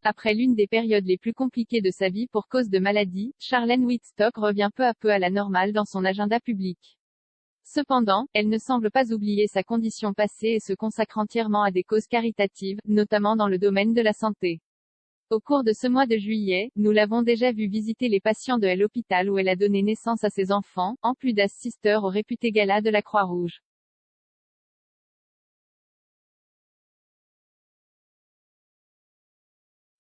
Après l'une des périodes les plus compliquées de sa vie pour cause de maladie, Charlène Wittstock revient peu à peu à la normale dans son agenda public. Cependant, elle ne semble pas oublier sa condition passée et se consacre entièrement à des causes caritatives, notamment dans le domaine de la santé. Au cours de ce mois de juillet, nous l'avons déjà vu visiter les patients de l'hôpital où elle a donné naissance à ses enfants, en plus d'assister au réputé gala de la Croix-Rouge.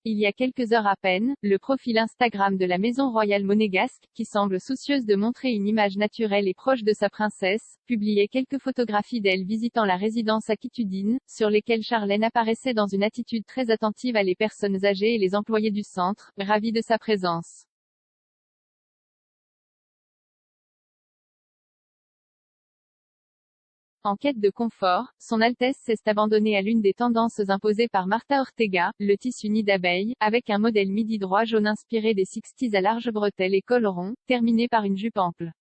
Il y a quelques heures à peine, le profil Instagram de la Maison Royale Monégasque, qui semble soucieuse de montrer une image naturelle et proche de sa princesse, publiait quelques photographies d'elle visitant la résidence Aquitudine, sur lesquelles Charlène apparaissait dans une attitude très attentive à les personnes âgées et les employés du centre, ravis de sa présence. En quête de confort, Son Altesse s'est abandonnée à l'une des tendances imposées par Marta Ortega, le tissu nid d'abeille, avec un modèle midi droit jaune inspiré des 60s à large bretelle et col rond, terminé par une jupe ample.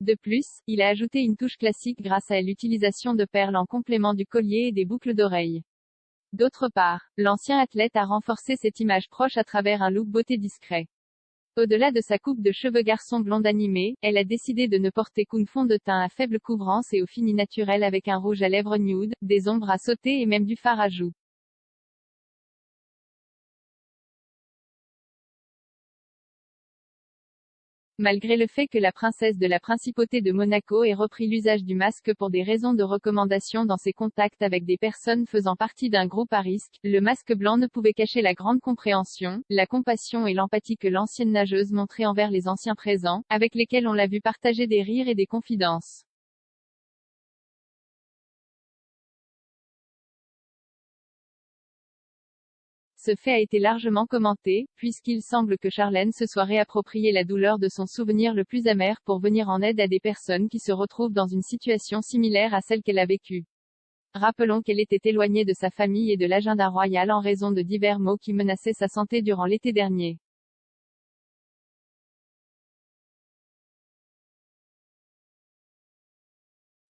De plus, il a ajouté une touche classique grâce à l'utilisation de perles en complément du collier et des boucles d'oreilles. D'autre part, l'ancien athlète a renforcé cette image proche à travers un look beauté discret. Au-delà de sa coupe de cheveux garçon blonde animée, elle a décidé de ne porter qu'un fond de teint à faible couvrance et au fini naturel avec un rouge à lèvres nude, des ombres à sauter et même du fard à joues. Malgré le fait que la princesse de la principauté de Monaco ait repris l'usage du masque pour des raisons de recommandation dans ses contacts avec des personnes faisant partie d'un groupe à risque, le masque blanc ne pouvait cacher la grande compréhension, la compassion et l'empathie que l'ancienne nageuse montrait envers les anciens présents, avec lesquels on l'a vu partager des rires et des confidences. Ce fait a été largement commenté, puisqu'il semble que Charlène se soit réapproprié la douleur de son souvenir le plus amer pour venir en aide à des personnes qui se retrouvent dans une situation similaire à celle qu'elle a vécue. Rappelons qu'elle était éloignée de sa famille et de l'agenda royal en raison de divers maux qui menaçaient sa santé durant l'été dernier.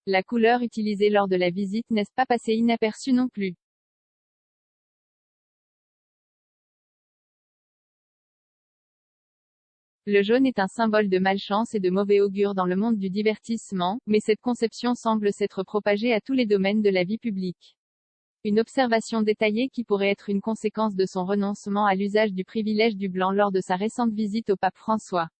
La couleur utilisée lors de la visite n'est pas passée inaperçue non plus. Le jaune est un symbole de malchance et de mauvais augure dans le monde du divertissement, mais cette conception semble s'être propagée à tous les domaines de la vie publique. Une observation détaillée qui pourrait être une conséquence de son renoncement à l'usage du privilège du blanc lors de sa récente visite au pape François.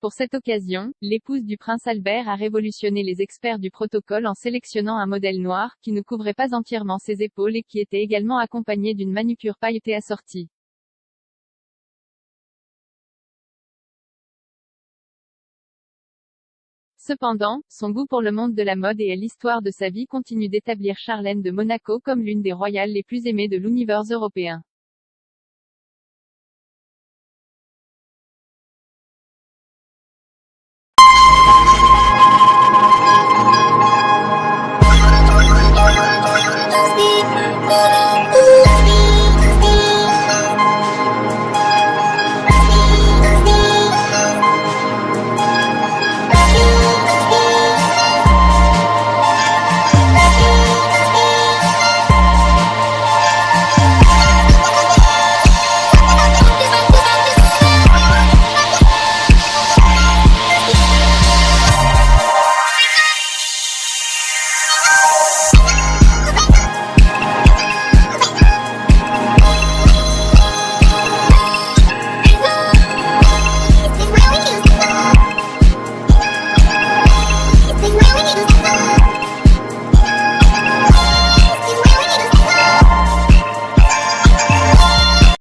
Pour cette occasion, l'épouse du prince Albert a révolutionné les experts du protocole en sélectionnant un modèle noir, qui ne couvrait pas entièrement ses épaules et qui était également accompagné d'une manucure pailletée assortie. Cependant, son goût pour le monde de la mode et l'histoire de sa vie continue d'établir Charlène de Monaco comme l'une des royales les plus aimées de l'univers européen.